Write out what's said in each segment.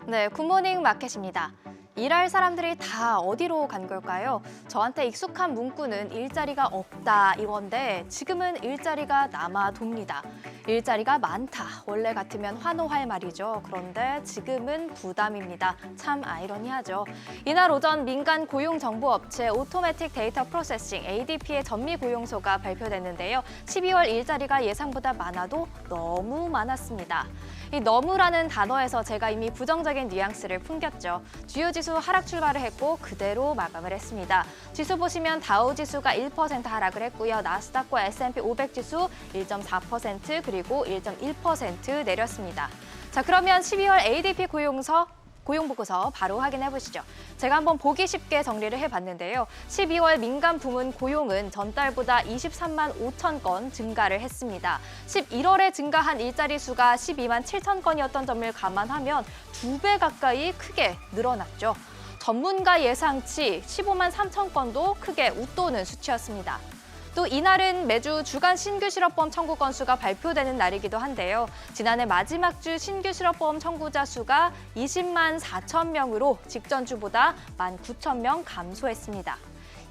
네, 굿모닝 마켓입니다. 일할 사람들이 다 어디로 간 걸까요? 저한테 익숙한 문구는 일자리가 없다 이건데 지금은 일자리가 남아 돕니다. 일자리가 많다. 원래 같으면 환호할 말이죠. 그런데 지금은 부담입니다. 참 아이러니하죠. 이날 오전 민간 고용정보업체 오토매틱 데이터 프로세싱 ADP의 전미 고용소가 발표됐는데요. 12월 일자리가 예상보다 많아도 너무 많았습니다. 이 너무라는 단어에서 제가 이미 부정적인 뉘앙스를 풍겼죠. 주요 지수 하락 출발을 했고 그대로 마감을 했습니다. 지수 보시면 다우 지수가 1% 하락을 했고요. 나스닥과 S&P 500 지수 1.4% 그리고 1.1% 내렸습니다. 자, 그러면 12월 ADP 고용보고서 바로 확인해 보시죠. 제가 한번 보기 쉽게 정리를 해봤는데요. 12월 민간 부문 고용은 전달보다 23만 5천 건 증가를 했습니다. 11월에 증가한 일자리 수가 12만 7천 건이었던 점을 감안하면 2배 가까이 크게 늘어났죠. 전문가 예상치 15만 3천 건도 크게 웃도는 수치였습니다. 또 이날은 매주 주간 신규 실업보험 청구 건수가 발표되는 날이기도 한데요. 지난해 마지막 주 신규 실업보험 청구자 수가 20만 4천 명으로 직전 주보다 1만 9천 명 감소했습니다.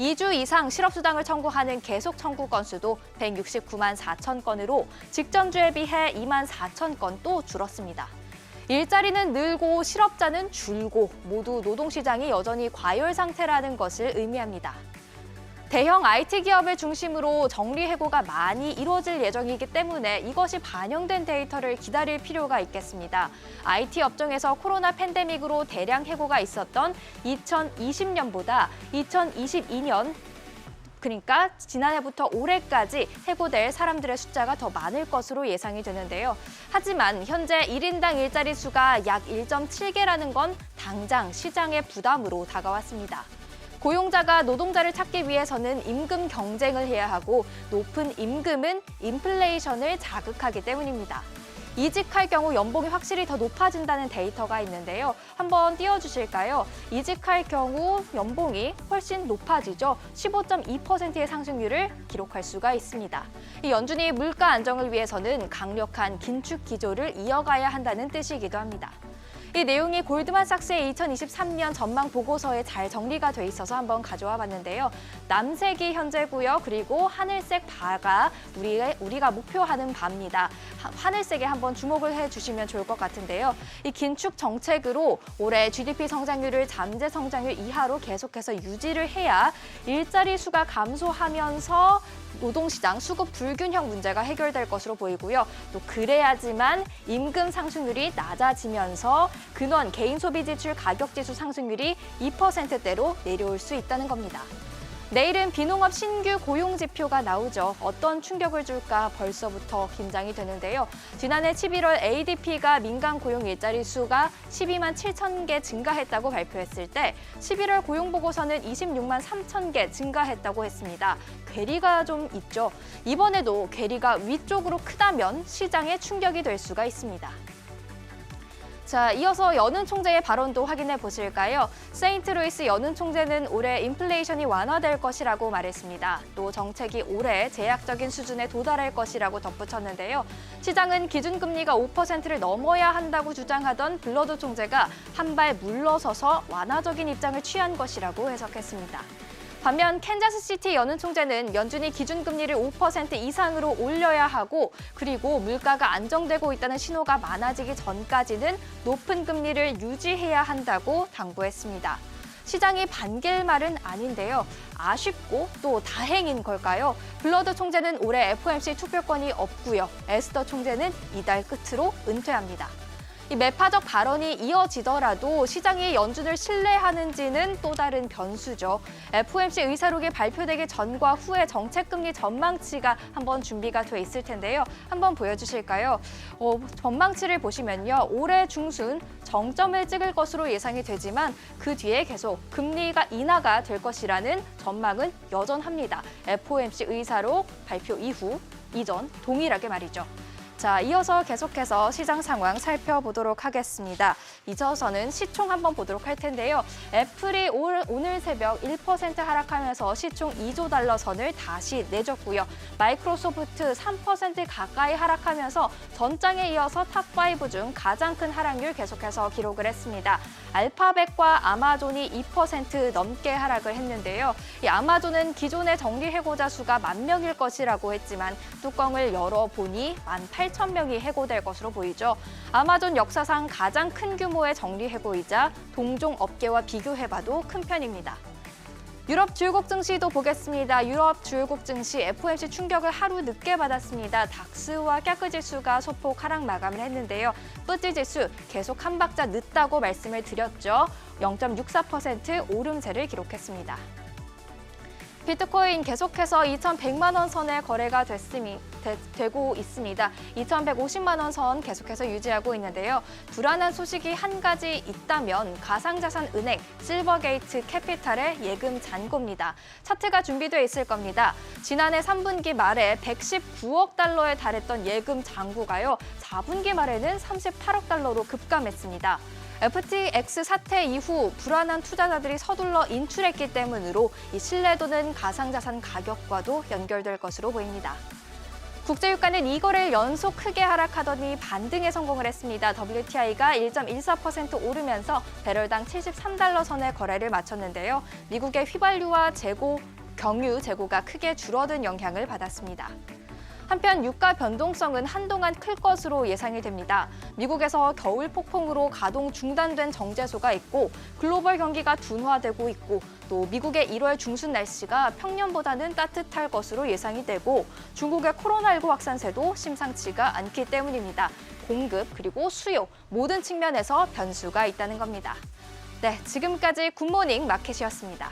2주 이상 실업수당을 청구하는 계속 청구 건수도 169만 4천 건으로 직전 주에 비해 2만 4천 건 또 줄었습니다. 일자리는 늘고 실업자는 줄고 모두 노동시장이 여전히 과열 상태라는 것을 의미합니다. 대형 IT 기업을 중심으로 정리해고가 많이 이루어질 예정이기 때문에 이것이 반영된 데이터를 기다릴 필요가 있겠습니다. IT 업종에서 코로나 팬데믹으로 대량 해고가 있었던 2020년보다 2022년 그러니까 지난해부터 올해까지 해고될 사람들의 숫자가 더 많을 것으로 예상이 되는데요. 하지만 현재 1인당 일자리 수가 약 1.7개라는 건 당장 시장의 부담으로 다가왔습니다. 고용자가 노동자를 찾기 위해서는 임금 경쟁을 해야 하고 높은 임금은 인플레이션을 자극하기 때문입니다. 이직할 경우 연봉이 확실히 더 높아진다는 데이터가 있는데요. 한번 띄워주실까요? 이직할 경우 연봉이 훨씬 높아지죠. 15.2%의 상승률을 기록할 수가 있습니다. 이 연준이 물가 안정을 위해서는 강력한 긴축 기조를 이어가야 한다는 뜻이기도 합니다. 이 내용이 골드만삭스의 2023년 전망 보고서에 잘 정리가 돼 있어서 한번 가져와 봤는데요. 남색이 현재고요. 그리고 하늘색 바가 우리가 목표하는 바입니다. 하늘색에 한번 주목을 해주시면 좋을 것 같은데요. 이 긴축 정책으로 올해 GDP 성장률을 잠재 성장률 이하로 계속해서 유지를 해야 일자리 수가 감소하면서 노동시장 수급 불균형 문제가 해결될 것으로 보이고요. 또 그래야지만 임금 상승률이 낮아지면서 근원 개인 소비 지출 가격 지수 상승률이 2%대로 내려올 수 있다는 겁니다. 내일은 비농업 신규 고용 지표가 나오죠. 어떤 충격을 줄까 벌써부터 긴장이 되는데요. 지난해 11월 ADP가 민간 고용 일자리 수가 12만 7천 개 증가했다고 발표했을 때 11월 고용 보고서는 26만 3천 개 증가했다고 했습니다. 괴리가 좀 있죠. 이번에도 괴리가 위쪽으로 크다면 시장에 충격이 될 수가 있습니다. 자, 이어서 여는 총재의 발언도 확인해 보실까요? 세인트루이스 여는 총재는 올해 인플레이션이 완화될 것이라고 말했습니다. 또 정책이 올해 제약적인 수준에 도달할 것이라고 덧붙였는데요. 시장은 기준금리가 5%를 넘어야 한다고 주장하던 블러드 총재가 한 발 물러서서 완화적인 입장을 취한 것이라고 해석했습니다. 반면 캔자스시티 여는 총재는 연준이 기준금리를 5% 이상으로 올려야 하고 그리고 물가가 안정되고 있다는 신호가 많아지기 전까지는 높은 금리를 유지해야 한다고 당부했습니다. 시장이 반길 말은 아닌데요. 아쉽고 또 다행인 걸까요? 블러드 총재는 올해 FOMC 투표권이 없고요. 에스더 총재는 이달 끝으로 은퇴합니다. 이 매파적 발언이 이어지더라도 시장이 연준을 신뢰하는지는 또 다른 변수죠. FOMC 의사록이 발표되기 전과 후의 정책금리 전망치가 한번 준비가 돼 있을 텐데요. 한번 보여주실까요? 전망치를 보시면요. 올해 중순 정점을 찍을 것으로 예상이 되지만 그 뒤에 계속 금리가 인하가 될 것이라는 전망은 여전합니다. FOMC 의사록 발표 이전 동일하게 말이죠. 자, 이어서 계속해서 시장 상황 살펴보도록 하겠습니다. 이어서는 시총 한번 보도록 할 텐데요. 애플이 오늘 새벽 1% 하락하면서 시총 2조 달러 선을 다시 내줬고요. 마이크로소프트 3% 가까이 하락하면서 전장에 이어서 탑5 중 가장 큰 하락률 계속해서 기록을 했습니다. 알파벳과 아마존이 2% 넘게 하락을 했는데요. 이 아마존은 기존의 정리 해고자 수가 10,000명일 것이라고 했지만 뚜껑을 열어보니 18,000명이 해고될 것으로 보이죠. 아마존 역사상 가장 큰 규모의 정리 해고이자 동종 업계와 비교해봐도 큰 편입니다. 유럽 주요국 증시도 보겠습니다. 유럽 주요국 증시 FOMC 충격을 하루 늦게 받았습니다. 닥스와 캬크 지수가 소폭 하락 마감을 했는데요. 뿌찌 지수 계속 한 박자 늦다고 말씀을 드렸죠. 0.64% 오름세를 기록했습니다. 비트코인 계속해서 2,100만 원 선에 거래가 되고 있습니다. 2,150만 원 선 계속해서 유지하고 있는데요. 불안한 소식이 한 가지 있다면 가상자산은행 실버게이트 캐피탈의 예금 잔고입니다. 차트가 준비되어 있을 겁니다. 지난해 3분기 말에 119억 달러에 달했던 예금 잔고가요. 4분기 말에는 38억 달러로 급감했습니다. FTX 사태 이후 불안한 투자자들이 서둘러 인출했기 때문으로 이 신뢰도는 가상자산 가격과도 연결될 것으로 보입니다. 국제유가는 2거래일 연속 크게 하락하더니 반등에 성공을 했습니다. WTI가 1.14% 오르면서 배럴당 73달러 선의 거래를 마쳤는데요. 미국의 휘발유와 경유 재고가 크게 줄어든 영향을 받았습니다. 한편 유가 변동성은 한동안 클 것으로 예상이 됩니다. 미국에서 겨울 폭풍으로 가동 중단된 정제소가 있고 글로벌 경기가 둔화되고 있고 또 미국의 1월 중순 날씨가 평년보다는 따뜻할 것으로 예상이 되고 중국의 코로나19 확산세도 심상치가 않기 때문입니다. 공급 그리고 수요 모든 측면에서 변수가 있다는 겁니다. 네, 지금까지 굿모닝 마켓이었습니다.